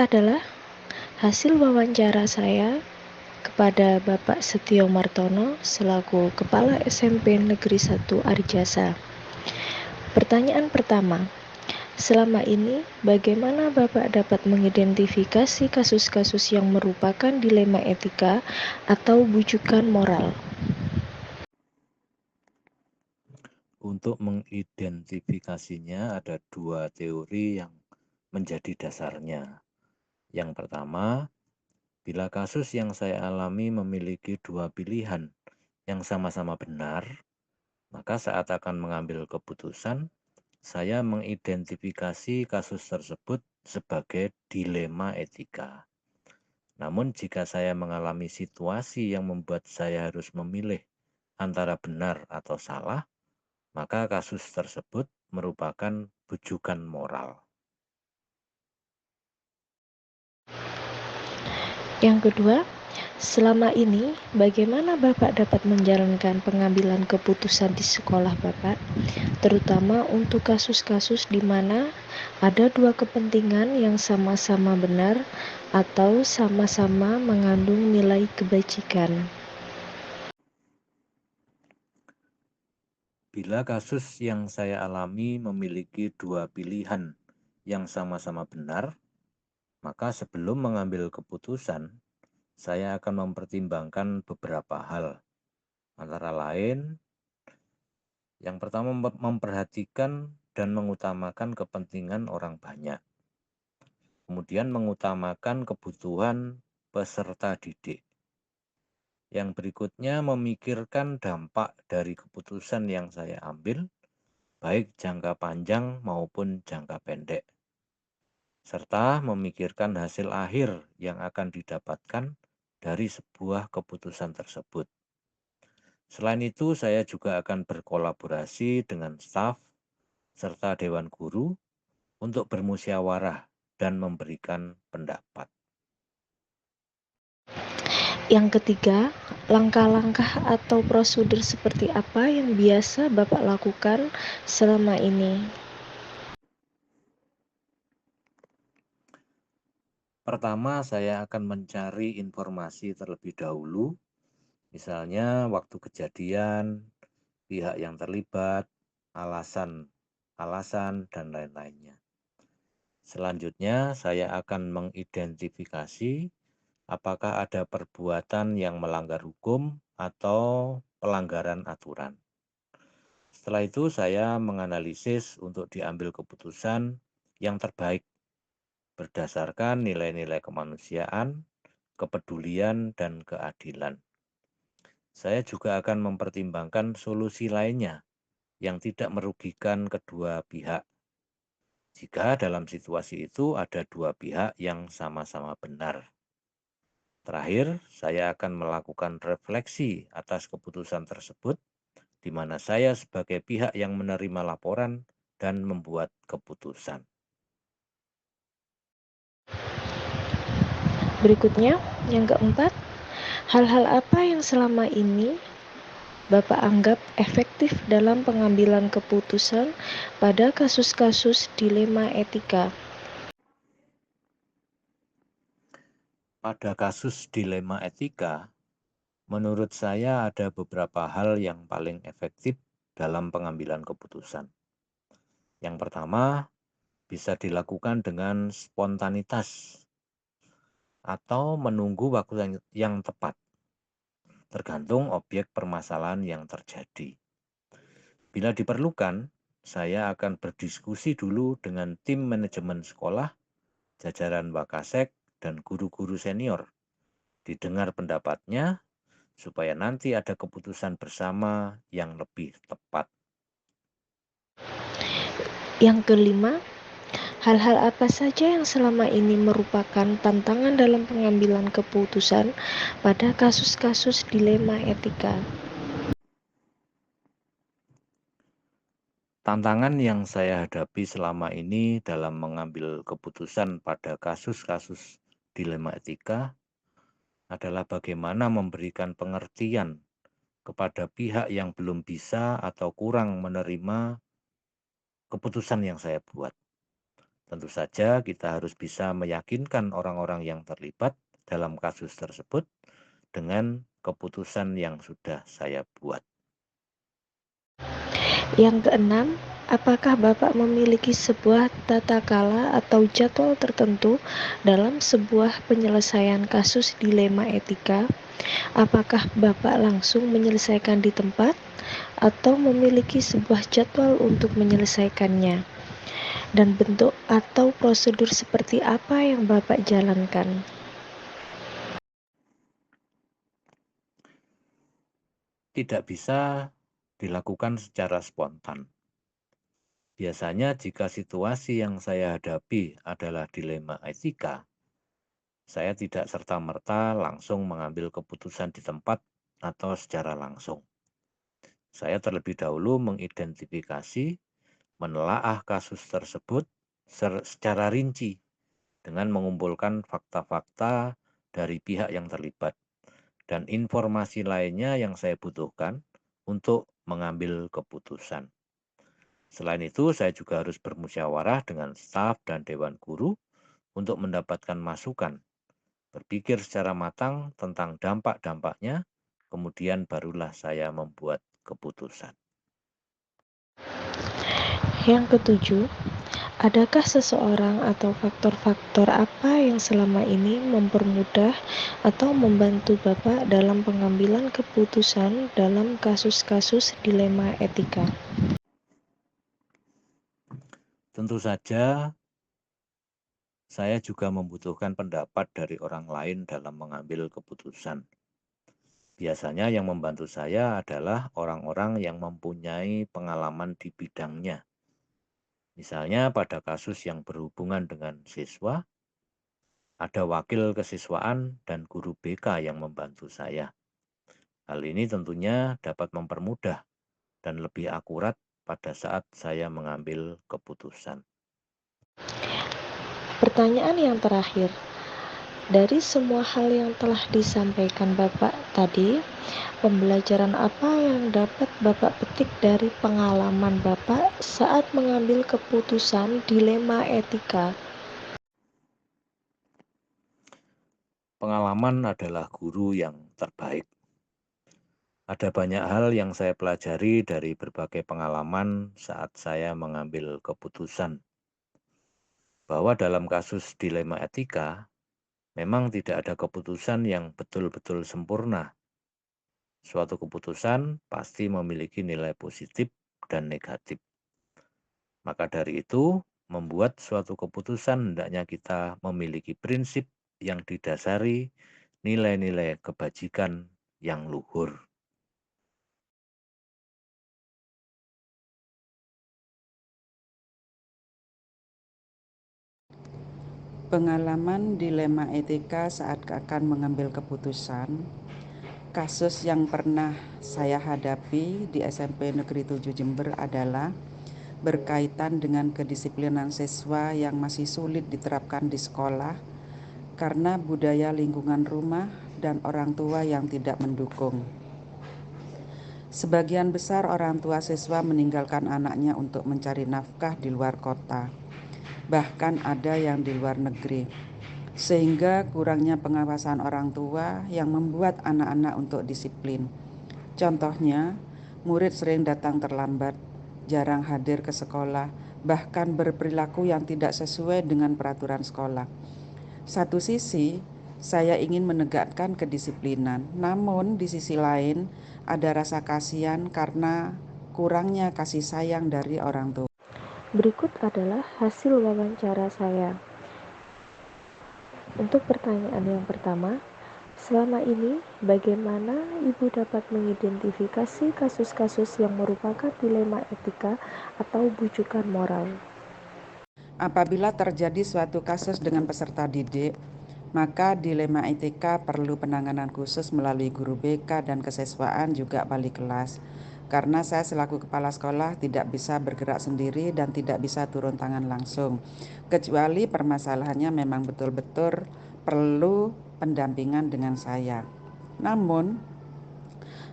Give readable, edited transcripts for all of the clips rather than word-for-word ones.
adalah hasil wawancara saya kepada Bapak Setio Martono selaku Kepala SMP Negeri 1 Arjasa. Pertanyaan pertama, selama ini bagaimana Bapak dapat mengidentifikasi kasus-kasus yang merupakan dilema etika atau bujukan moral? Untuk mengidentifikasinya ada dua teori yang menjadi dasarnya. Yang pertama, bila kasus yang saya alami memiliki dua pilihan yang sama-sama benar, maka saat akan mengambil keputusan, saya mengidentifikasi kasus tersebut sebagai dilema etika. Namun jika saya mengalami situasi yang membuat saya harus memilih antara benar atau salah, maka kasus tersebut merupakan bujukan moral. Yang kedua, selama ini bagaimana Bapak dapat menjalankan pengambilan keputusan di sekolah Bapak, terutama untuk kasus-kasus di mana ada dua kepentingan yang sama-sama benar atau sama-sama mengandung nilai kebajikan? Bila kasus yang saya alami memiliki dua pilihan yang sama-sama benar, maka sebelum mengambil keputusan, saya akan mempertimbangkan beberapa hal. Antara lain, yang pertama memperhatikan dan mengutamakan kepentingan orang banyak. Kemudian mengutamakan kebutuhan peserta didik. Yang berikutnya memikirkan dampak dari keputusan yang saya ambil, baik jangka panjang maupun jangka pendek, serta memikirkan hasil akhir yang akan didapatkan dari sebuah keputusan tersebut. Selain itu, saya juga akan berkolaborasi dengan staf serta dewan guru untuk bermusyawarah dan memberikan pendapat. Yang ketiga, langkah-langkah atau prosedur seperti apa yang biasa Bapak lakukan selama ini? Pertama, saya akan mencari informasi terlebih dahulu, misalnya waktu kejadian, pihak yang terlibat, alasan, dan lain-lainnya. Selanjutnya, saya akan mengidentifikasi apakah ada perbuatan yang melanggar hukum atau pelanggaran aturan. Setelah itu, saya menganalisis untuk diambil keputusan yang terbaik berdasarkan nilai-nilai kemanusiaan, kepedulian, dan keadilan. Saya juga akan mempertimbangkan solusi lainnya yang tidak merugikan kedua pihak. Jika dalam situasi itu ada dua pihak yang sama-sama benar. Terakhir, saya akan melakukan refleksi atas keputusan tersebut, di mana saya sebagai pihak yang menerima laporan dan membuat keputusan. Berikutnya, yang keempat, hal-hal apa yang selama ini Bapak anggap efektif dalam pengambilan keputusan pada kasus-kasus dilema etika? Pada kasus dilema etika, menurut saya ada beberapa hal yang paling efektif dalam pengambilan keputusan. Yang pertama, bisa dilakukan dengan spontanitas atau menunggu waktu yang tepat, tergantung objek permasalahan yang terjadi. Bila diperlukan, saya akan berdiskusi dulu dengan tim manajemen sekolah, jajaran Wakasek, dan guru-guru senior. Didengar pendapatnya, supaya nanti ada keputusan bersama yang lebih tepat. Yang kelima, hal-hal apa saja yang selama ini merupakan tantangan dalam pengambilan keputusan pada kasus-kasus dilema etika? Tantangan yang saya hadapi selama ini dalam mengambil keputusan pada kasus-kasus dilema etika adalah bagaimana memberikan pengertian kepada pihak yang belum bisa atau kurang menerima keputusan yang saya buat. Tentu saja kita harus bisa meyakinkan orang-orang yang terlibat dalam kasus tersebut dengan keputusan yang sudah saya buat. Yang keenam, apakah Bapak memiliki sebuah tata kala atau jadwal tertentu dalam sebuah penyelesaian kasus dilema etika? Apakah Bapak langsung menyelesaikan di tempat atau memiliki sebuah jadwal untuk menyelesaikannya? Dan bentuk atau prosedur seperti apa yang Bapak jalankan? Tidak bisa dilakukan secara spontan. Biasanya jika situasi yang saya hadapi adalah dilema etika, saya tidak serta-merta langsung mengambil keputusan di tempat atau secara langsung. Saya terlebih dahulu mengidentifikasi, menelaah kasus tersebut secara rinci dengan mengumpulkan fakta-fakta dari pihak yang terlibat dan informasi lainnya yang saya butuhkan untuk mengambil keputusan. Selain itu, saya juga harus bermusyawarah dengan staf dan dewan guru untuk mendapatkan masukan, berpikir secara matang tentang dampak-dampaknya, kemudian barulah saya membuat keputusan. Yang ketujuh, adakah seseorang atau faktor-faktor apa yang selama ini mempermudah atau membantu Bapak dalam pengambilan keputusan dalam kasus-kasus dilema etika? Tentu saja, saya juga membutuhkan pendapat dari orang lain dalam mengambil keputusan. Biasanya yang membantu saya adalah orang-orang yang mempunyai pengalaman di bidangnya. Misalnya pada kasus yang berhubungan dengan siswa, ada wakil kesiswaan dan guru BK yang membantu saya. Hal ini tentunya dapat mempermudah dan lebih akurat pada saat saya mengambil keputusan. Pertanyaan yang terakhir, dari semua hal yang telah disampaikan Bapak tadi, pembelajaran apa yang dapat Bapak petik dari pengalaman Bapak saat mengambil keputusan dilema etika? Pengalaman adalah guru yang terbaik. Ada banyak hal yang saya pelajari dari berbagai pengalaman saat saya mengambil keputusan. Bahwa dalam kasus dilema etika, memang tidak ada keputusan yang betul-betul sempurna. Suatu keputusan pasti memiliki nilai positif dan negatif. Maka dari itu, membuat suatu keputusan hendaknya kita memiliki prinsip yang didasari nilai-nilai kebajikan yang luhur. Pengalaman dilema etika saat akan mengambil keputusan. Kasus yang pernah saya hadapi di SMP Negeri 7 Jember adalah berkaitan dengan kedisiplinan siswa yang masih sulit diterapkan di sekolah karena budaya lingkungan rumah dan orang tua yang tidak mendukung. Sebagian besar orang tua siswa meninggalkan anaknya untuk mencari nafkah di luar kota, bahkan ada yang di luar negeri, sehingga kurangnya pengawasan orang tua yang membuat anak-anak untuk disiplin. Contohnya, murid sering datang terlambat, jarang hadir ke sekolah, bahkan berperilaku yang tidak sesuai dengan peraturan sekolah. Satu sisi, saya ingin menegakkan kedisiplinan, namun di sisi lain ada rasa kasihan karena kurangnya kasih sayang dari orang tua. Berikut adalah hasil wawancara saya. Untuk pertanyaan yang pertama, selama ini bagaimana Ibu dapat mengidentifikasi kasus-kasus yang merupakan dilema etika atau bujukan moral? Apabila terjadi suatu kasus dengan peserta didik, maka dilema etika perlu penanganan khusus melalui guru BK dan kesiswaan juga wali kelas. Karena saya selaku kepala sekolah tidak bisa bergerak sendiri dan tidak bisa turun tangan langsung. Kecuali permasalahannya memang betul-betul perlu pendampingan dengan saya. Namun,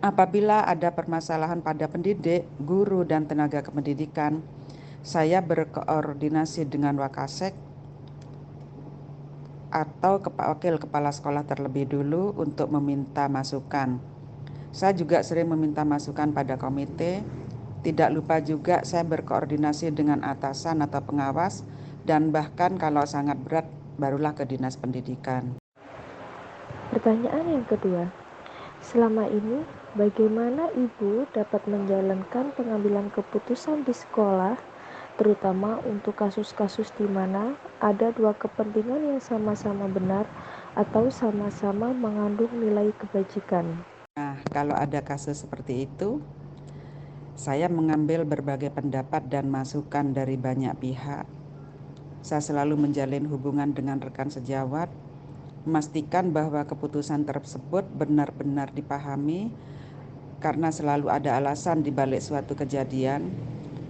apabila ada permasalahan pada pendidik, guru, dan tenaga kependidikan, Saya berkoordinasi dengan Wakasek atau wakil kepala sekolah terlebih dulu untuk meminta masukan. Saya juga sering meminta masukan pada komite. Tidak lupa juga saya berkoordinasi dengan atasan atau pengawas, dan bahkan kalau sangat berat barulah ke dinas pendidikan. Pertanyaan yang kedua, selama ini bagaimana Ibu dapat menjalankan pengambilan keputusan di sekolah, terutama untuk kasus-kasus di mana ada dua kepentingan yang sama-sama benar atau sama-sama mengandung nilai kebajikan? Nah, kalau ada kasus seperti itu, saya mengambil berbagai pendapat dan masukan dari banyak pihak. Saya selalu menjalin hubungan dengan rekan sejawat, memastikan bahwa keputusan tersebut benar-benar dipahami karena selalu ada alasan di balik suatu kejadian.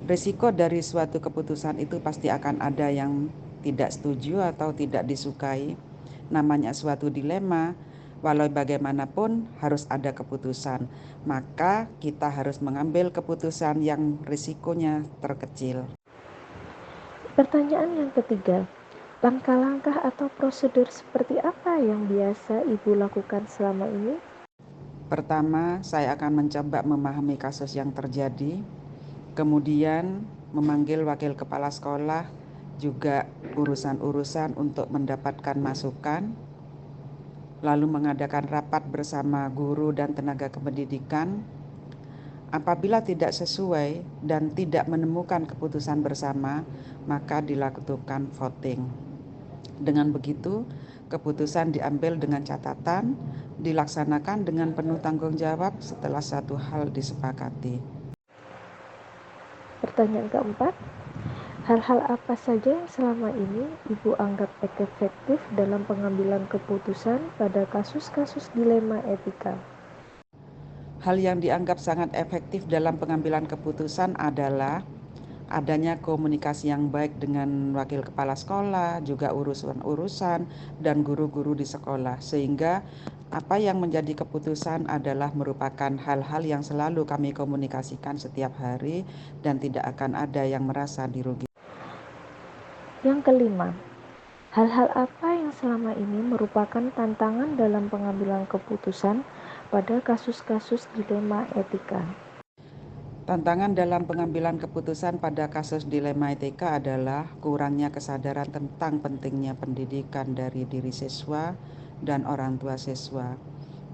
Risiko dari suatu keputusan itu pasti akan ada yang tidak setuju atau tidak disukai. Namanya suatu dilema, walau bagaimanapun harus ada keputusan. Maka kita harus mengambil keputusan yang risikonya terkecil. Pertanyaan yang ketiga, langkah-langkah atau prosedur seperti apa yang biasa Ibu lakukan selama ini? Pertama, saya akan mencoba memahami kasus yang terjadi, kemudian memanggil wakil kepala sekolah, juga urusan-urusan untuk mendapatkan masukan, lalu mengadakan rapat bersama guru dan tenaga kependidikan. Apabila tidak sesuai dan tidak menemukan keputusan bersama, maka dilakukan voting. Dengan begitu, keputusan diambil dengan catatan, dilaksanakan dengan penuh tanggung jawab setelah satu hal disepakati. Pertanyaan keempat, hal-hal apa saja yang selama ini Ibu anggap efektif dalam pengambilan keputusan pada kasus-kasus dilema etika? Hal yang dianggap sangat efektif dalam pengambilan keputusan adalah adanya komunikasi yang baik dengan wakil kepala sekolah, juga urusan-urusan dan guru-guru di sekolah, sehingga apa yang menjadi keputusan adalah merupakan hal-hal yang selalu kami komunikasikan setiap hari dan tidak akan ada yang merasa dirugikan. Yang kelima, hal-hal apa yang selama ini merupakan tantangan dalam pengambilan keputusan pada kasus-kasus dilema etika? Tantangan dalam pengambilan keputusan pada kasus dilema etika adalah kurangnya kesadaran tentang pentingnya pendidikan dari diri siswa dan orang tua siswa.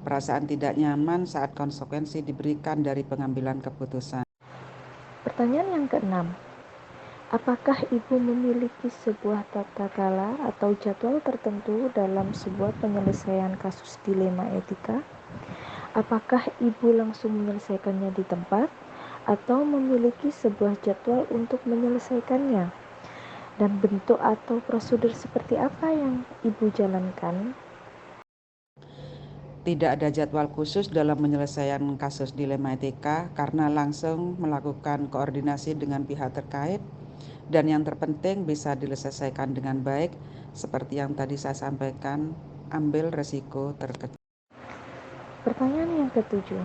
Perasaan tidak nyaman saat konsekuensi diberikan dari pengambilan keputusan. Pertanyaan yang keenam, apakah Ibu memiliki sebuah tata cara atau jadwal tertentu dalam sebuah penyelesaian kasus dilema etika? Apakah Ibu langsung menyelesaikannya di tempat atau memiliki sebuah jadwal untuk menyelesaikannya? Dan bentuk atau prosedur seperti apa yang Ibu jalankan? Tidak ada jadwal khusus dalam penyelesaian kasus dilema etika karena langsung melakukan koordinasi dengan pihak terkait. Dan yang terpenting bisa diselesaikan dengan baik, seperti yang tadi saya sampaikan, ambil resiko terkecil. Pertanyaan yang ketujuh,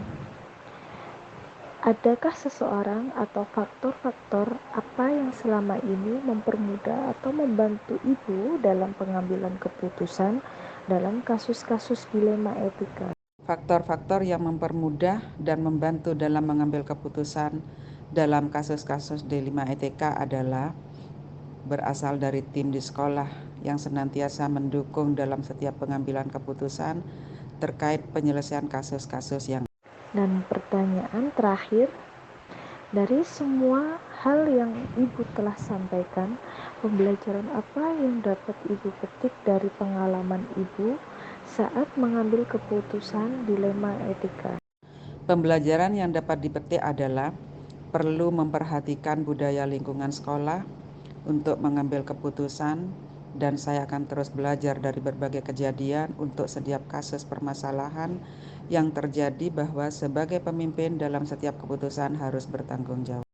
adakah seseorang atau faktor-faktor apa yang selama ini mempermudah atau membantu Ibu dalam pengambilan keputusan dalam kasus-kasus dilema etika? Faktor-faktor yang mempermudah dan membantu dalam mengambil keputusan dalam kasus-kasus dilema etika adalah berasal dari tim di sekolah yang senantiasa mendukung dalam setiap pengambilan keputusan terkait penyelesaian kasus-kasus yang. Dan pertanyaan terakhir, dari semua hal yang Ibu telah sampaikan, pembelajaran apa yang dapat Ibu petik dari pengalaman Ibu saat mengambil keputusan dilema etika? Pembelajaran yang dapat dipetik adalah perlu memperhatikan budaya lingkungan sekolah untuk mengambil keputusan, dan saya akan terus belajar dari berbagai kejadian untuk setiap kasus permasalahan yang terjadi bahwa sebagai pemimpin dalam setiap keputusan harus bertanggung jawab.